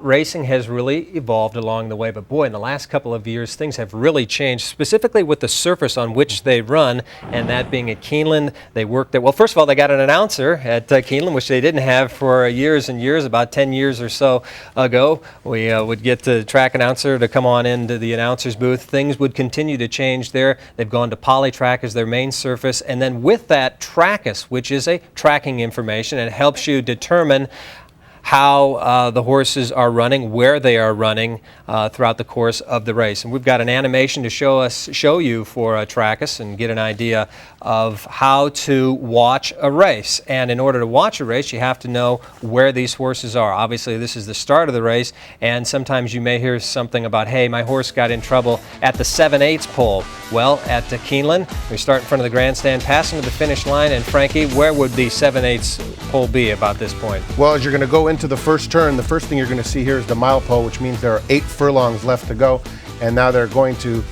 racing has really evolved along the way, but boy, in the last couple of years, things have really changed, specifically with the surface on which they run, and that being at Keeneland. They worked there. Well, first of all, they got an announcer at Keeneland, which they didn't have for years and years, about 10 years or so ago. We would get the track announcer to come on into the announcer's booth. Things would continue to change there. They've gone to Polytrack as their main surface, and then with that, Trackis, which is a tracking information, and it helps you determine how the horses are running, where they are running throughout the course of the race. And we've got an animation to show you for Trackis and get an idea of how to watch a race. And in order to watch a race, you have to know where these horses are. Obviously, this is the start of the race, and sometimes you may hear something about, hey, my horse got in trouble at the 7/8 pole. Well, at Keeneland, we start in front of the grandstand, passing to the finish line, and Frankie, where would the 7/8 pole be about this point? Well, as you're going to go into the first turn, the first thing you're going to see here is the mile pole, which means there are 8 furlongs left to go. And now they're going to,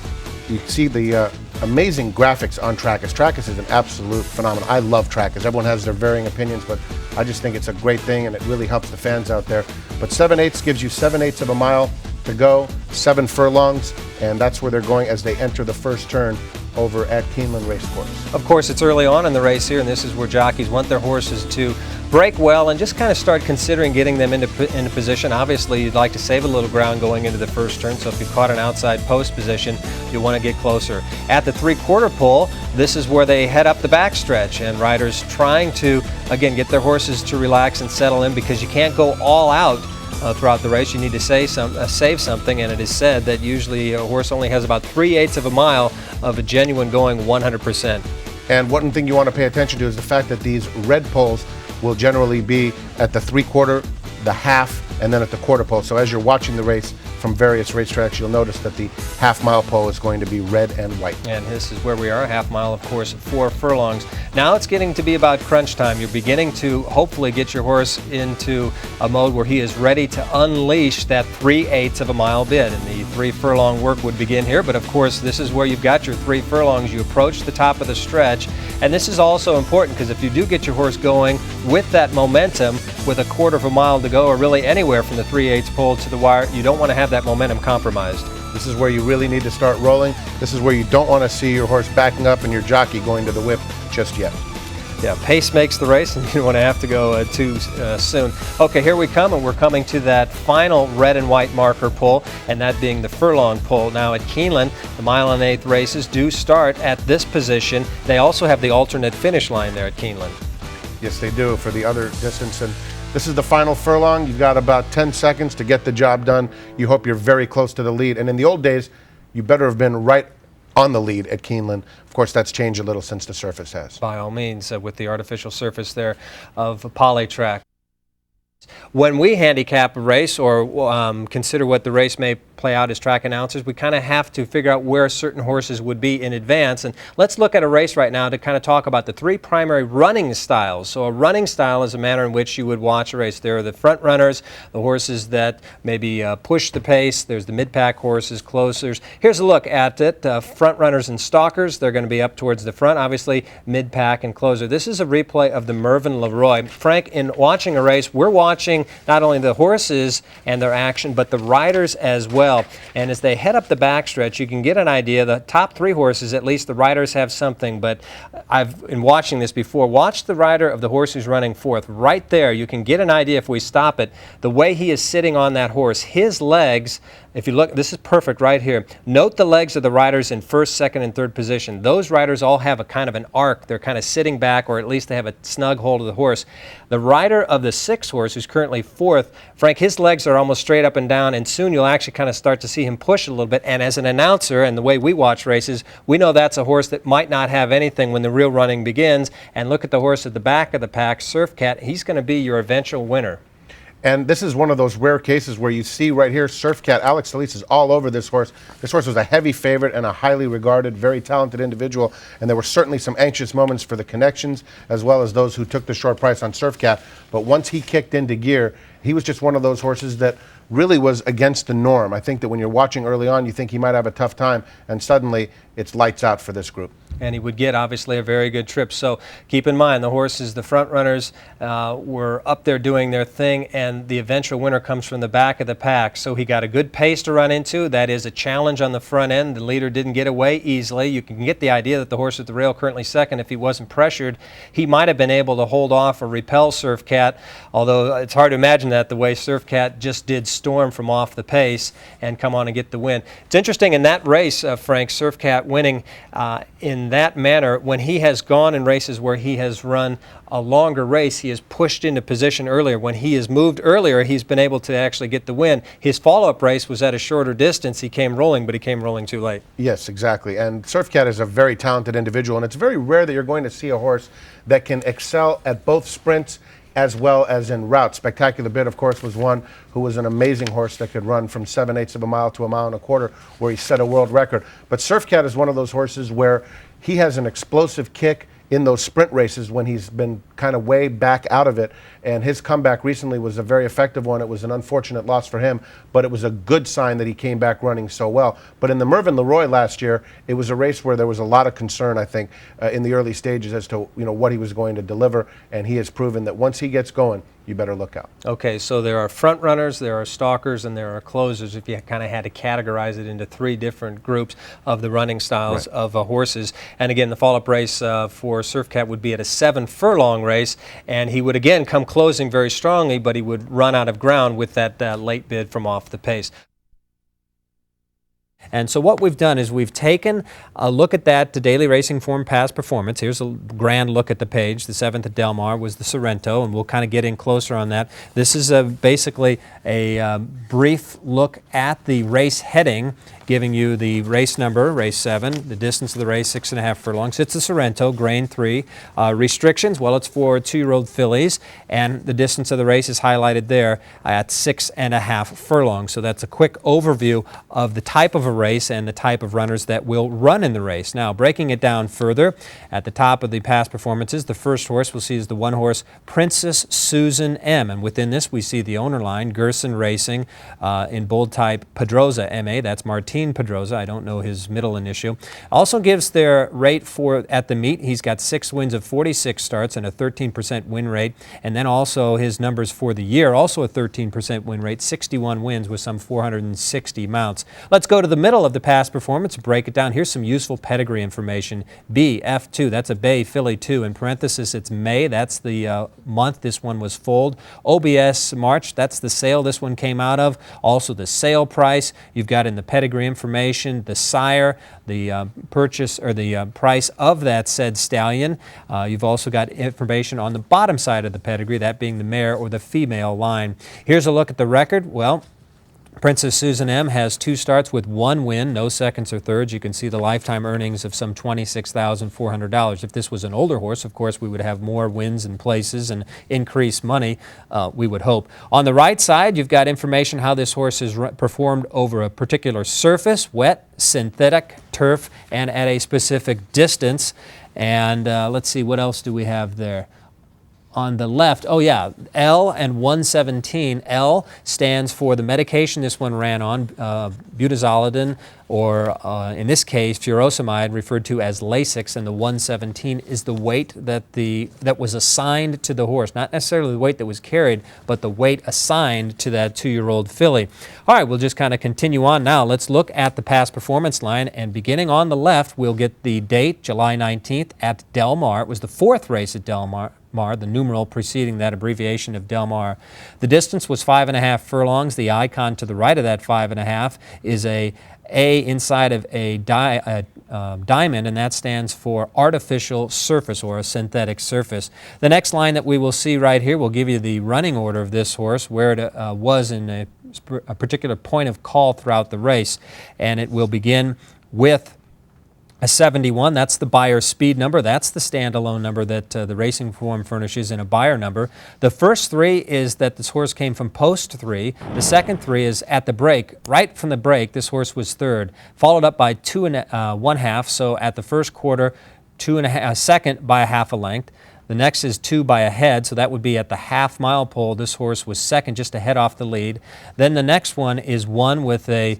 you see the amazing graphics on Trackis. Trackis is an absolute phenomenon. I love Trackis. Everyone has their varying opinions, but I just think it's a great thing and it really helps the fans out there. But 7/8 gives you 7/8 of a mile to go, 7 furlongs, and that's where they're going as they enter the first turn over at Keeneland Racecourse. Of course, it's early on in the race here, and this is where jockeys want their horses to break well and just kind of start considering getting them into position. Obviously, you'd like to save a little ground going into the first turn, so if you caught an outside post position, you want to get closer. At the 3/4 pole, this is where they head up the backstretch, and riders trying to, again, get their horses to relax and settle in, because you can't go all out throughout the race. You need to save something, and it is said that usually a horse only has about 3/8 of a mile of a genuine going 100%. And one thing you want to pay attention to is the fact that these red poles will generally be at the 3/4, the half, and then at the quarter pole. So as you're watching the race from various racetracks, you'll notice that the half-mile pole is going to be red and white. And this is where we are, a half mile, of course, 4 furlongs. Now it's getting to be about crunch time. You're beginning to hopefully get your horse into a mode where he is ready to unleash that 3/8 of a mile bid. And the 3 furlong work would begin here, but of course this is where you've got your 3 furlongs. You approach the top of the stretch, and this is also important because if you do get your horse going with that momentum, with a 1/4 of a mile to go, or really anywhere from the 3/8 pole to the wire, you don't want to have that momentum compromised. This is where you really need to start rolling. This is where you don't want to see your horse backing up and your jockey going to the whip just yet. Yeah, pace makes the race, and you don't want to have to go too soon. Okay, here we come, and we're coming to that final red and white marker pole, and that being the furlong pole. Now at Keeneland, the 1.125 races do start at this position. They also have the alternate finish line there at Keeneland. Yes, they do for the other distance. And this is the final furlong. You've got about 10 seconds to get the job done. You hope you're very close to the lead. And in the old days, you better have been right on the lead at Keeneland. Of course, that's changed a little since the surface has. By all means, with the artificial surface there of Polytrack. When we handicap a race or consider what the race may play out as track announcers, we kind of have to figure out where certain horses would be in advance. And let's look at a race right now to kind of talk about the 3 primary running styles. So a running style is a manner in which you would watch a race. There are the front runners, the horses that maybe push the pace. There's the mid-pack horses, closers. Here's a look at it. Front runners and stalkers, they're going to be up towards the front. Obviously, mid-pack and closer. This is a replay of the Mervyn LeRoy. Frank, in watching a race, we're watching not only the horses and their action, but the riders as well. And as they head up the backstretch, you can get an idea. The top 3 horses, at least the riders have something, but I've been watching this before. Watch the rider of the horse who's running fourth. Right there, you can get an idea if we stop it, the way he is sitting on that horse. His legs, if you look, this is perfect right here. Note the legs of the riders in first, second, and third position. Those riders all have a kind of an arc. They're kind of sitting back, or at least they have a snug hold of the horse. The rider of the 6th horse, who's currently fourth, Frank, his legs are almost straight up and down, and soon you'll actually kind of start to see him push a little bit. And as an announcer, and the way we watch races, we know that's a horse that might not have anything when the real running begins. And look at the horse at the back of the pack, Surf Cat. He's going to be your eventual winner. And this is one of those rare cases where you see right here, Surf Cat, Alex Solis is all over this horse. This horse was a heavy favorite and a highly regarded, very talented individual. And there were certainly some anxious moments for the connections, as well as those who took the short price on Surf Cat. But once he kicked into gear he was just one of those horses that really was against the norm. I think that when you're watching early on, you think he might have a tough time, and suddenly it's lights out for this group. And he would get, obviously, a very good trip. So keep in mind, the horses, the front runners, were up there doing their thing, and the eventual winner comes from the back of the pack. So he got a good pace to run into. That is a challenge on the front end. The leader didn't get away easily. You can get the idea that the horse at the rail, currently second, if he wasn't pressured, he might have been able to hold off or repel Surf Cat, although it's hard to imagine that the way Surf Cat just did storm from off the pace and come on and get the win. It's interesting in that race, Frank, Surf Cat winning in that manner. When he has gone in races where he has run a longer race, he is pushed into position earlier. When he has moved earlier, he's been able to actually get the win. His follow-up race was at a shorter distance. He came rolling, but he came rolling too late. Yes, exactly. And Surf Cat is a very talented individual, and it's very rare that you're going to see a horse that can excel at both sprints as well as in route. Spectacular Bit, of course, was one who was an amazing horse that could run from 7/8 of a mile to a mile and a quarter, where he set a world record. But Surf Cat is one of those horses where he has an explosive kick in those sprint races when he's been kind of way back out of it, and his comeback recently was a very effective one. It was an unfortunate loss for him, but it was a good sign that he came back running so well. But in the Mervyn Leroy last year, it was a race where there was a lot of concern, I think, in the early stages as to what he was going to deliver, and he has proven that once he gets going, you better look out. Okay, so there are front runners, there are stalkers, and there are closers, if you kind of had to categorize it into three different groups of the running styles of horses. And again, the follow-up race for Surf Cat would be at a 7-furlong race, and he would again come closing very strongly, but he would run out of ground with that late bid from off the pace. And so what we've done is we've taken a look at that daily racing form past performance. Here's a grand look at the page. The 7th at Del Mar was the Sorrento, and we'll kind of get in closer on that. This is basically a brief look at the race heading, giving you the race number, race 7, the distance of the race, 6.5 furlongs. It's the Sorrento, grain 3. Restrictions, well, it's for 2-year-old fillies, and the distance of the race is highlighted there at 6.5 furlongs. So that's a quick overview of the type of a race and the type of runners that will run in the race. Now, breaking it down further, at the top of the past performances, the first horse we'll see is the one-horse Princess Susan M. And within this, we see the owner line, Gerson Racing, in bold type Pedroza, M.A. That's Martin Pedroza. I don't know his middle initial. Also gives their rate for at the meet. He's got 6 wins of 46 starts and a 13% win rate. And then also his numbers for the year, also a 13% win rate, 61 wins with some 460 mounts. Let's go to the middle of the past performance, break it down. Here's some useful pedigree information. B, F2, that's a Bay Filly 2. In parenthesis, it's May. That's the month this one was foaled. OBS March, that's the sale this one came out of. Also the sale price. You've got in the pedigree information, the sire, the purchase or the price of that said stallion. You've also got information on the bottom side of the pedigree, that being the mare or the female line. Here's a look at the record. Well, Princess Susan M. has 2 starts with 1 win, no seconds or thirds. You can see the lifetime earnings of some $26,400. If this was an older horse, of course, we would have more wins and places and increased money, we would hope. On the right side, you've got information how this horse has performed over a particular surface, wet, synthetic, turf, and at a specific distance. And let's see, what else do we have there? On the left, oh yeah, L and 117. L stands for the medication this one ran on, butazolidine, or in this case, furosemide, referred to as Lasix, and the 117 is the weight that was assigned to the horse, not necessarily the weight that was carried, but the weight assigned to that 2-year-old filly. All right, we'll just kind of continue on now. Let's look at the past performance line, and beginning on the left, we'll get the date, July 19th at Del Mar. It was the 4th race at Del Mar, the numeral preceding that abbreviation of Del Mar. The distance was 5.5 furlongs. The icon to the right of that 5.5 is a inside of a diamond, and that stands for artificial surface or a synthetic surface. The next line that we will see right here will give you the running order of this horse, where it was in a particular point of call throughout the race, and it will begin with a 71, that's the buyer's speed number. That's the standalone number that the racing form furnishes in a buyer number. The first 3 is that this horse came from post 3. The second 3 is at the break. Right from the break, this horse was 3rd, followed up by 2 1/2. So at the first quarter, 2 1/2, second by 1/2 a length. The next is 2 by a head, so that would be at the half-mile pole. This horse was second, just a head off the lead. Then the next one is 1 with a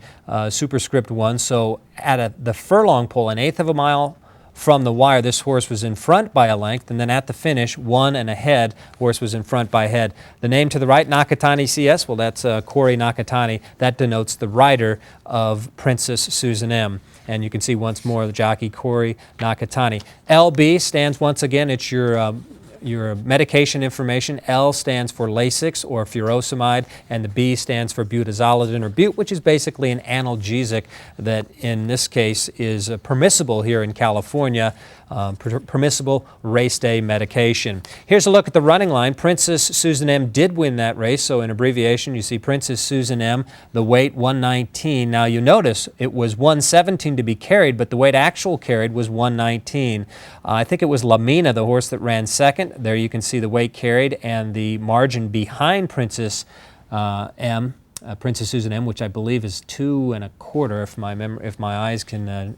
superscript 1, so at the furlong pole, an eighth of a mile from the wire, this horse was in front by a length, and then at the finish, 1 and a head, horse was in front by a head. The name to the right, Nakatani CS, well, that's Corey Nakatani. That denotes the rider of Princess Susan M. And you can see once more the jockey Corey Nakatani. LB stands once again, it's your medication information. L stands for Lasix or furosemide, and the B stands for butazolidine or Bute, which is basically an analgesic that in this case is permissible here in California, permissible race day medication. Here's a look at the running line. Princess Susan M did win that race, so in abbreviation you see Princess Susan M, the weight 119. Now you notice it was 117 to be carried, but the weight actual carried was 119. I think it was Lamina, the horse that ran second. There you can see the weight carried and the margin behind Princess Princess Susan M, which I believe is 2 1/4, if my eyes can,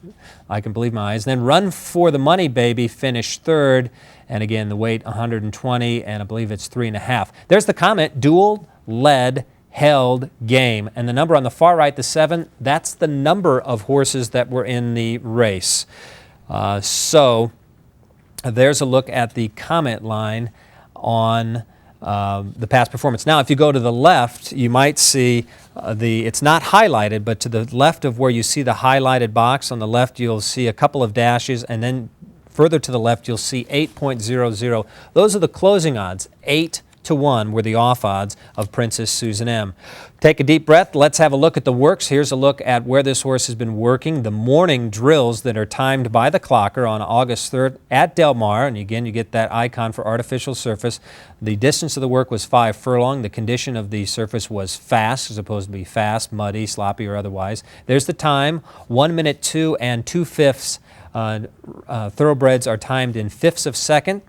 I can believe my eyes. Then Run for the Money Baby finished third, and again the weight 120, and I believe it's 3 1/2. There's the comment: dual, led, held, game, and the number on the far right, the 7, that's the number of horses that were in the race. So there's a look at the comment line on the past performance. Now, if you go to the left, you might see it's not highlighted, but to the left of where you see the highlighted box, on the left you'll see a couple of dashes, and then further to the left you'll see 8.00. Those are the closing odds. 8-1 were the off odds of Princess Susan M. Take a deep breath. Let's have a look at the works. Here's a look at where this horse has been working. The morning drills that are timed by the clocker on August 3rd at Del Mar. And again, you get that icon for artificial surface. The distance of the work was 5 furlong. The condition of the surface was fast, as opposed to be fast, muddy, sloppy, or otherwise. There's the time, 1 minute 2 2/5. Thoroughbreds are timed in fifths of second.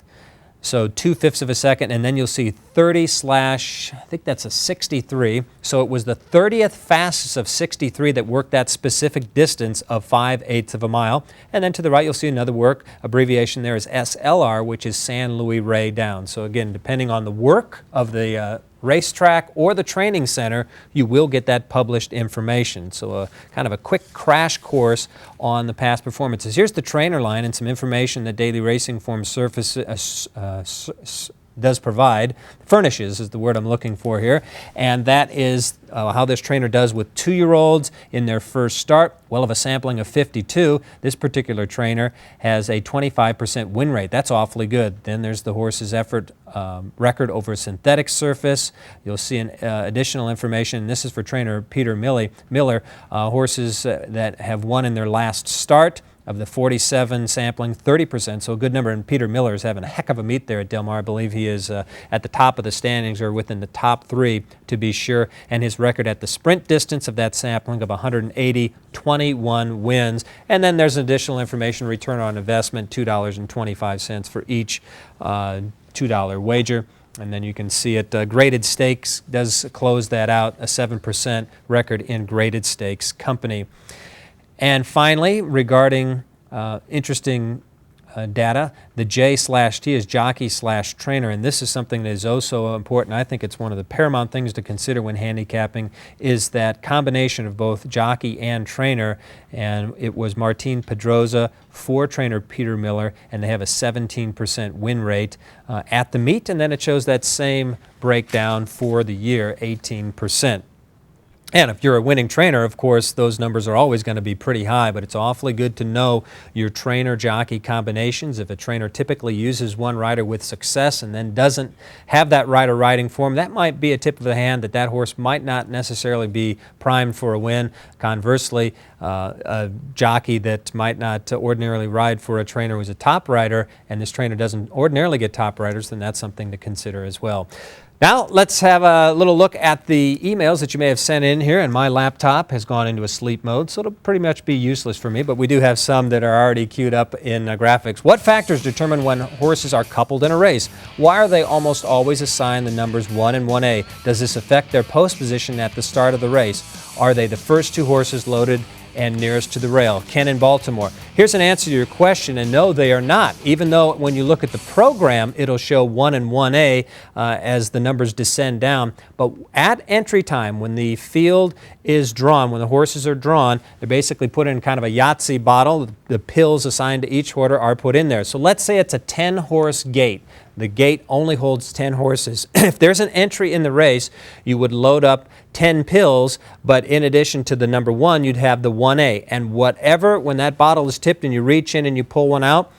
So 2/5 of a second, and then you'll see 30 slash, I think that's a 63. So it was the 30th fastest of 63 that worked that specific distance of 5/8 of a mile. And then to the right, you'll see another work. Abbreviation there is SLR, which is San Luis Rey Downs. So again, depending on the work of the racetrack or the training center, you will get that published information. So kind of a quick crash course on the past performances. Here's the trainer line and some information that Daily Racing Form does provide. Furnishes is the word I'm looking for here, and that is how this trainer does with 2-year-olds in their first start. Well, of a sampling of 52, this particular trainer has a 25% win rate. That's awfully good. Then there's the horse's effort record over a synthetic surface. You'll see additional information. This is for trainer Peter Miller, horses that have won in their last start. Of the 47 sampling, 30%, so a good number. And Peter Miller is having a heck of a meet there at Del Mar. I believe he is at the top of the standings, or within the top 3 to be sure. And his record at the sprint distance of that sampling of 180, 21 wins. And then there's additional information: return on investment, $2.25 for each $2 wager. And then you can see it. Graded Stakes does close that out, a 7% record in Graded Stakes company. And finally, regarding interesting data, the J/T is jockey/trainer, and this is something that is oh so important. I think it's one of the paramount things to consider when handicapping, is that combination of both jockey and trainer. And it was Martin Pedroza for trainer Peter Miller, and they have a 17% win rate at the meet, and then it shows that same breakdown for the year, 18%. And if you're a winning trainer, of course, those numbers are always going to be pretty high, but it's awfully good to know your trainer-jockey combinations. If a trainer typically uses one rider with success and then doesn't have that rider riding for him, that might be a tip of the hand that that horse might not necessarily be primed for a win. Conversely, a jockey that might not ordinarily ride for a trainer who's a top rider, and this trainer doesn't ordinarily get top riders, then that's something to consider as well. Now, let's have a little look at the emails that you may have sent in here, and my laptop has gone into a sleep mode, so it'll pretty much be useless for me, but we do have some that are already queued up in graphics. What factors determine when horses are coupled in a race? Why are they almost always assigned the numbers 1 and 1A? Does this affect their post position at the start of the race? Are they the first 2 horses loaded and nearest to the rail. Ken in Baltimore. Here's an answer to your question, and no, they are not. Even though when you look at the program, it'll show 1 and 1A as the numbers descend down. But at entry time, when the field is drawn, when the horses are drawn, they're basically put in kind of a Yahtzee bottle. The pills assigned to each horse are put in there. So let's say it's a 10-horse gate. The gate only holds 10 horses. If there's an entry in the race, you would load up 10 pills, but in addition to the number 1, you'd have the 1A. And whatever, when that bottle is tipped and you reach in and you pull one out,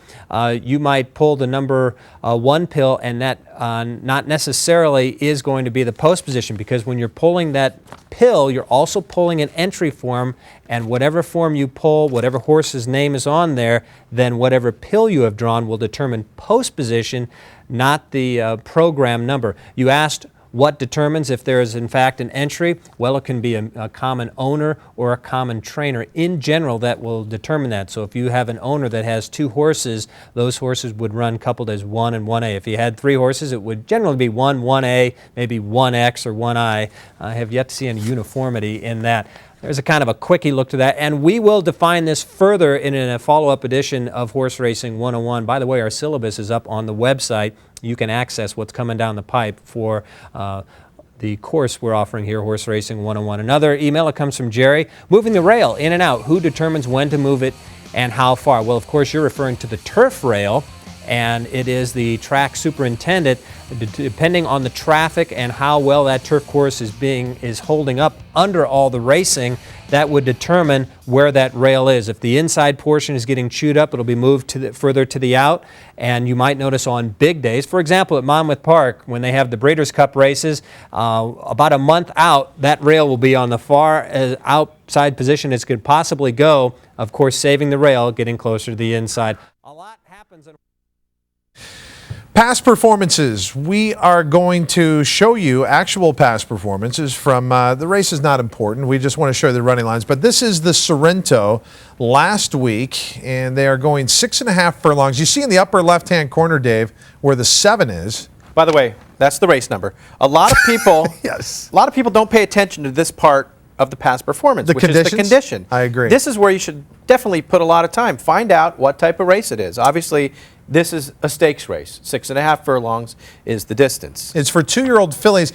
you might pull the number 1 pill, and that not necessarily is going to be the post position, because when you're pulling that pill, you're also pulling an entry form, and whatever form you pull, whatever horse's name is on there, then whatever pill you have drawn will determine post position, not the program number. You asked what determines if there is in fact an entry. Well, it can be a common owner or a common trainer. In general, that will determine that. So if you have an owner that has 2 horses, those horses would run coupled as 1 and 1A. If you had 3 horses, it would generally be 1, 1A, maybe 1X or 1I. I have yet to see any uniformity in that. There's a kind of a quickie look to that, and we will define this further in a follow-up edition of Horse Racing 101. By the way, our syllabus is up on the website. You can access what's coming down the pipe for the course we're offering here, Horse Racing 101. Another email that comes from Jerry. Moving the rail in and out, who determines when to move it and how far? Well, of course, you're referring to the turf rail, and it is the track superintendent, depending on the traffic and how well that turf course is holding up under all the racing, that would determine where that rail is. If the inside portion is getting chewed up, it'll be moved to further to the out, and you might notice on big days, for example, at Monmouth Park, when they have the Breeders' Cup races, about a month out, that rail will be on the far outside position as could possibly go, of course, saving the rail, getting closer to the inside. A lot happens in past performances. We are going to show you actual past performances from the race is not important. We just want to show you the running lines. But this is the Sorrento last week, and they are going 6.5 furlongs. You see in the upper left-hand corner, Dave, where the 7 is. By the way, that's the race number. A lot of people, Yes. a lot of people don't pay attention to this part of the past performance, which is the condition. I agree. This is where you should definitely put a lot of time. Find out what type of race it is. Obviously, this is a stakes race. 6.5 furlongs is the distance. It's for 2-year-old fillies.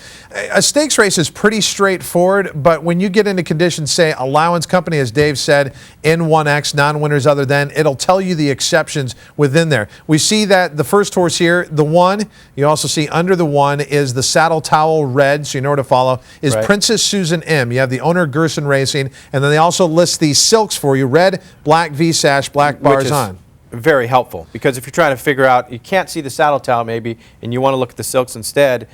A stakes race is pretty straightforward, but when you get into conditions, say allowance company, as Dave said, N1X, non-winners other than, it'll tell you the exceptions within there. We see that the first horse here, the 1, you also see under the 1 is the Saddle Towel Red, so you know where to follow, is Right. Princess Susan M. You have the owner, Gerson Racing, and then they also list the silks for you, red, black V-sash, black Which bars is on. very helpful, because if you're trying to figure out, you can't see the saddle towel maybe, and you want to look at the silks instead,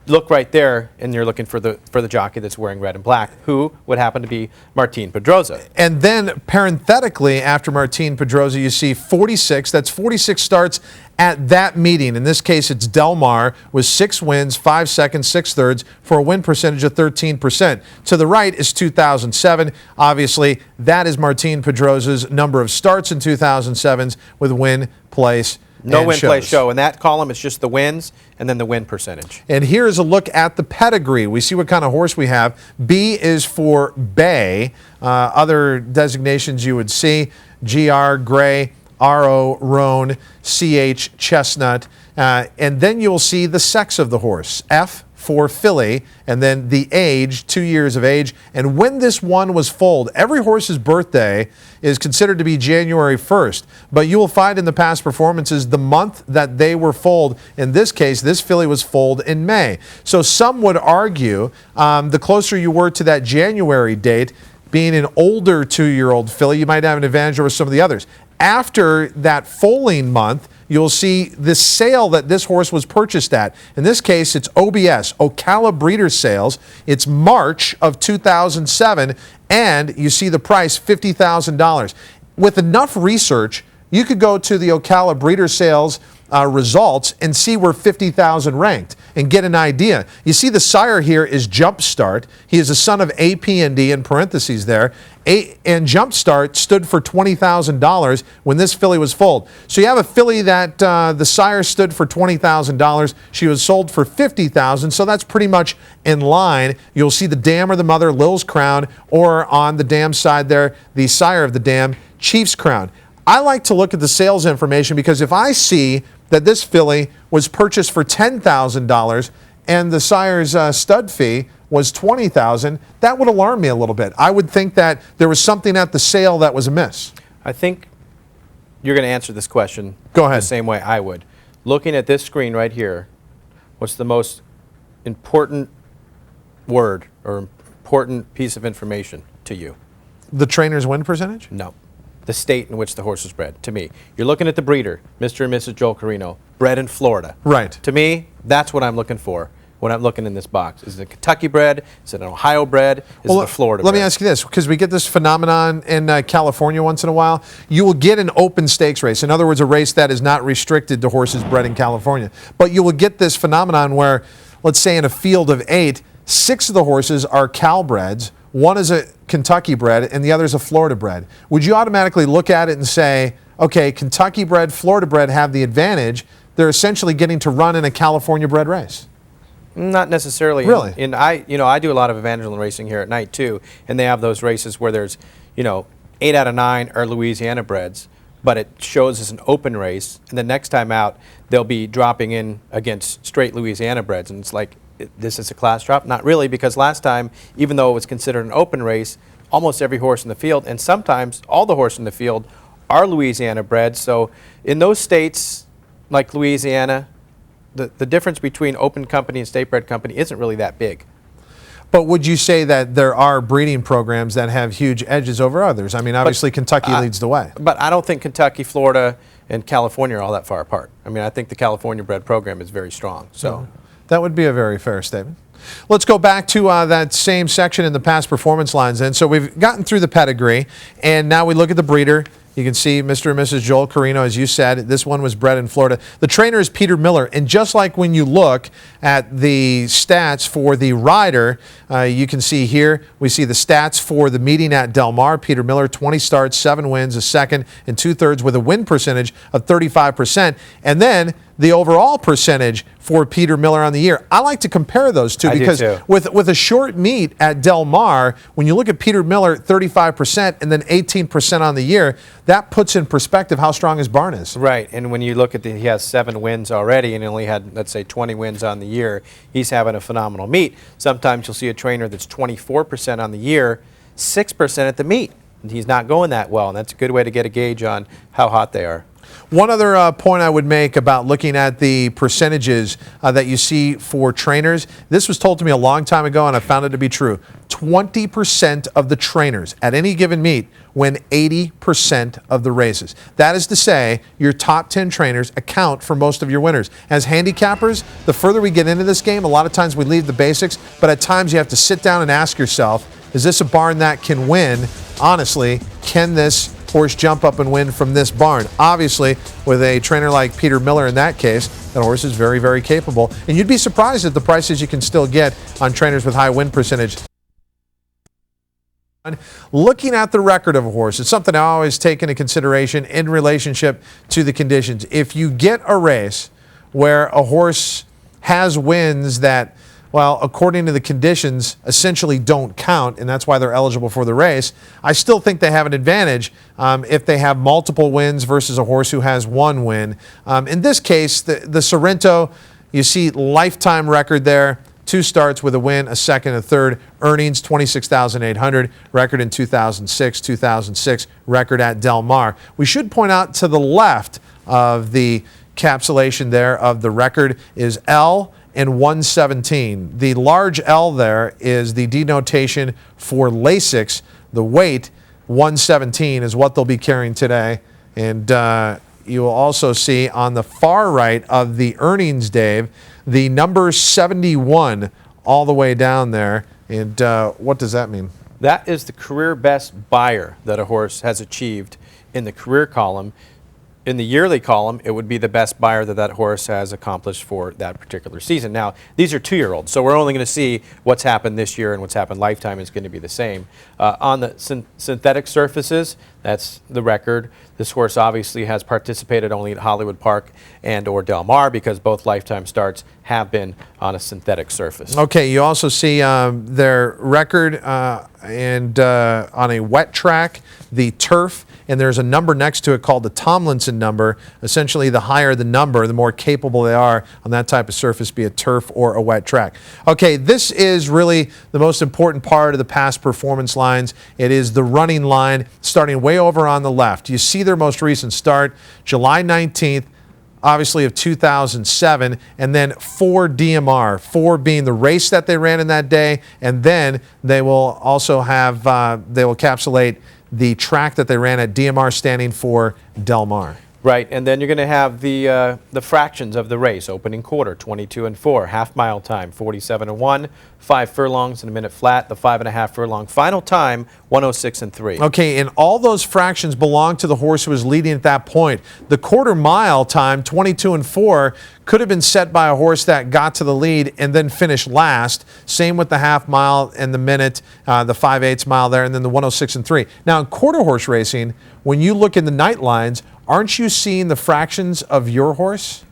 look right there, and you're looking for the jockey that's wearing red and black, who would happen to be Martin Pedrosa. And then parenthetically, after Martin Pedrosa, you see 46. That's 46 starts at that meeting. In this case, it's Del Mar with 6 wins, 5 seconds, 6 thirds for a win percentage of 13%. To the right is 2007. Obviously, that is Martin Pedrosa's number of starts in 2007s with win, place, No and win, play, shows. show. In that column, it's just the wins and then the win percentage. And here's a look at the pedigree. We see what kind of horse we have. B is for Bay. Other designations you would see, GR, Gray, RO, Roan, CH, Chestnut. And then you'll see the sex of the horse. F for filly, and then the age, 2 years of age, and when this one was foaled. Every horse's birthday is considered to be January 1st, but you will find in the past performances the month that they were foaled. In this case, this filly was foaled in May. So some would argue the closer you were to that January date, being an older 2-year-old filly, you might have an advantage over some of the others. After that foaling month, you'll see the sale that this horse was purchased at. In this case, it's OBS, Ocala Breeders' Sales. It's March of 2007, and you see the price, $50,000. With enough research, you could go to the Ocala Breeders' Sales results and see where 50,000 ranked and get an idea. You see the sire here is Jumpstart. He is a son of AP&D in parentheses there. And Jumpstart stood for $20,000 when this filly was foaled. So you have a filly that the sire stood for $20,000. She was sold for $50,000, so that's pretty much in line. You'll see the dam or the mother, Lil's Crown, or on the dam side there, the sire of the dam, Chief's Crown. I like to look at the sales information because if I see that this filly was purchased for $10,000 and the sire's stud fee was $20,000, that would alarm me a little bit. I would think that there was something at the sale that was amiss. I think you're going to answer this question Go ahead. the same way I would. Looking at this screen right here, what's the most important word or important piece of information to you? The trainer's win percentage? No. The state in which the horse was bred, to me. You're looking at the breeder, Mr. and Mrs. Joel Carino, bred in Florida. Right. To me, that's what I'm looking for when I'm looking in this box. Is it a Kentucky bred? Is it an Ohio bred? Is it a Florida let bred? me ask you this, because we get this phenomenon in California once in a while. You will get an open stakes race. In other words, a race that is not restricted to horses bred in California. But you will get this phenomenon where, let's say in a field of 8, 6 of the horses are Cal breds, 1 is a Kentucky bred, and the other is a Florida bred. Would you automatically look at it and say, okay, Kentucky bred, Florida bred have the advantage. They're essentially getting to run in a California bred race? Not necessarily. Really? And I do a lot of Evangeline racing here at night too, and they have those races where there's, 8 out of 9 are Louisiana breds, but it shows as an open race, and the next time out they'll be dropping in against straight Louisiana breds, and it's like, this is a class drop? Not really, because last time, even though it was considered an open race, almost every horse in the field, and sometimes all the horses in the field, are Louisiana bred. So in those states like Louisiana, the difference between open company and state bred company isn't really that big. But would you say that there are breeding programs that have huge edges over others? I mean, obviously Kentucky leads the way. But I don't think Kentucky, Florida, and California are all that far apart. I mean, I think the California bred program is very strong. So That would be a very fair statement. Let's go back to that same section in the past performance lines then. So we've gotten through the pedigree, and now we look at the breeder. You can see Mr. and Mrs. Joel Carino, as you said. This one was bred in Florida. The trainer is Peter Miller. And just like when you look at the stats for the rider, you can see here, we see the stats for the meeting at Del Mar. Peter Miller, 20 starts, 7 wins, a second and 2/3 with a win percentage of 35%. And then the overall percentage for Peter Miller on the year. I like to compare those two because with a short meet at Del Mar, when you look at Peter Miller, 35% and then 18% on the year, that puts in perspective how strong his barn is. right, and when you look at he has 7 wins already and he only had, let's say, 20 wins on the year, he's having a phenomenal meet. Sometimes you'll see a trainer that's 24% on the year, 6% at the meet. He's not going that well, and that's a good way to get a gauge on how hot they are. One other point I would make about looking at the percentages that you see for trainers, this was told to me a long time ago and I found it to be true. 20% of the trainers at any given meet win 80% of the races. That is to say, your top 10 trainers account for most of your winners. As handicappers, the further we get into this game, a lot of times we leave the basics, but at times you have to sit down and ask yourself, is this a barn that can win? Honestly, can this horse jump up and win from this barn? Obviously, with a trainer like Peter Miller in that case, that horse is very, very capable. And you'd be surprised at the prices you can still get on trainers with high win percentage. Looking at the record of a horse, it's something I always take into consideration in relationship to the conditions. If you get a race where a horse has wins that, well, according to the conditions, essentially don't count, and that's why they're eligible for the race, I still think they have an advantage if they have multiple wins versus a horse who has 1 win. In this case, the Sorrento, you see lifetime record there, 2 starts with a win, a second, a third. Earnings, $26,800. Record in 2006, record at Del Mar. We should point out to the left of the capsulation there of the record is L and 117. The large L there is the denotation for Lasix. The weight, 117, is what they'll be carrying today. And you will also see on the far right of the earnings, Dave, the number 71 all the way down there. And what does that mean? That is the career best buyer that a horse has achieved in the career column. in the yearly column, it would be the best buyer that horse has accomplished for that particular season. Now, these are 2-year-olds, so we're only going to see what's happened this year, and what's happened lifetime is going to be the same. On the synthetic surfaces, that's the record. This horse obviously has participated only at Hollywood Park and or Del Mar, because both lifetime starts have been on a synthetic surface. Okay, you also see their record and on a wet track, the turf, and there's a number next to it called the Tomlinson number. Essentially, the higher the number, the more capable they are on that type of surface, be it turf or a wet track. Okay, this is really the most important part of the past performance lines. It is the running line starting way over on the left. You see their most recent start, July 19th, obviously of 2007, and then 4 DMR, 4 being the race that they ran in that day, and then they will also have, they will encapsulate the track that they ran at DMR, standing for Del Mar. Right, and then you're going to have the fractions of the race. Opening quarter, 22 and 4. Half mile time, 47 and 1. 5 furlongs in a minute flat. The 5.5 furlong final time, 106 and 3. Okay, and all those fractions belong to the horse who was leading at that point. The quarter mile time, 22 and 4, could have been set by a horse that got to the lead and then finished last. Same with the half mile and the minute, the 5/8 mile there, and then the 106 and 3. Now, in quarter horse racing, when you look in the night lines, aren't you seeing the fractions of your horse?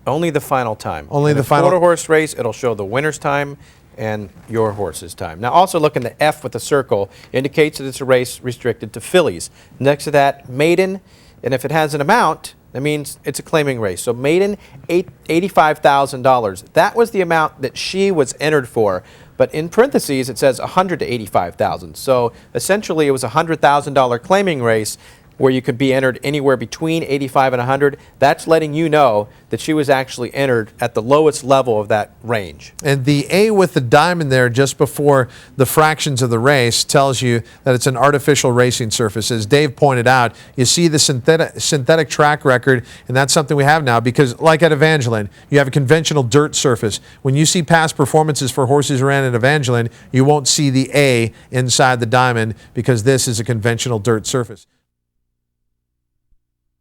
Only the final time. Only in the a final. quarter horse race, it'll show the winner's time and your horse's time. Now, also look in the F with the circle, indicates that it's a race restricted to fillies. Next to that, maiden, and if it has an amount, that means it's a claiming race. So maiden, $85,000. That was the amount that she was entered for. But in parentheses, it says $100,000 to $85,000. So essentially, it was a $100,000 claiming race, where you could be entered anywhere between 85 and 100. That's letting you know that she was actually entered at the lowest level of that range. And the A with the diamond there just before the fractions of the race tells you that it's an artificial racing surface. As Dave pointed out, you see the synthetic track record, and that's something we have now, because like at Evangeline, you have a conventional dirt surface. When you see past performances for horses who ran at Evangeline, you won't see the A inside the diamond, because this is a conventional dirt surface.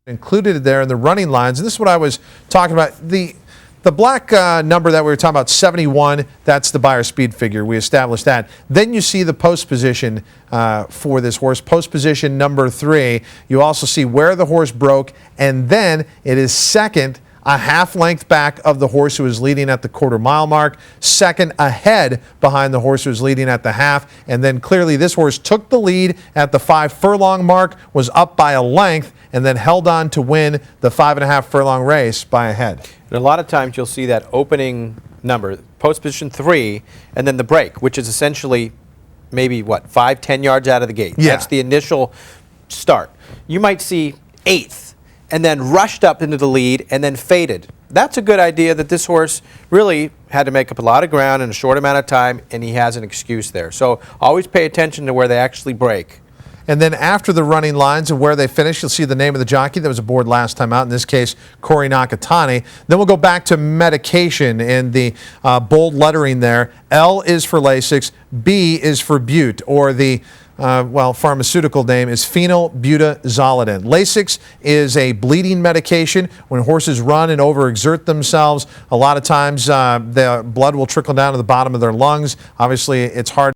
Included there in the running lines, and this is what I was talking about. The black number that we were talking about, 71, that's the Beyer speed figure. We established that. Then you see the post position for this horse. Post position number 3. You also see where the horse broke, and then it is second, a half length back of the horse who was leading at the quarter mile mark, second ahead behind the horse who was leading at the half, and then clearly this horse took the lead at the 5 furlong mark, was up by a length, and then held on to win the 5.5 furlong race by a head. And a lot of times you'll see that opening number, post position 3, and then the break, which is essentially maybe, what, 5-10 yards out of the gate. Yeah. That's the initial start. You might see 8th, and then rushed up into the lead, and then faded. That's a good idea that this horse really had to make up a lot of ground in a short amount of time, and he has an excuse there. So always pay attention to where they actually break. And then after the running lines and where they finish, you'll see the name of the jockey that was aboard last time out, in this case, Corey Nakatani. Then we'll go back to medication and the bold lettering there. L is for Lasix, B is for Bute, or the pharmaceutical name is phenylbutazolidine. Lasix is a bleeding medication. When horses run and overexert themselves, a lot of times the blood will trickle down to the bottom of their lungs. Obviously, it's hard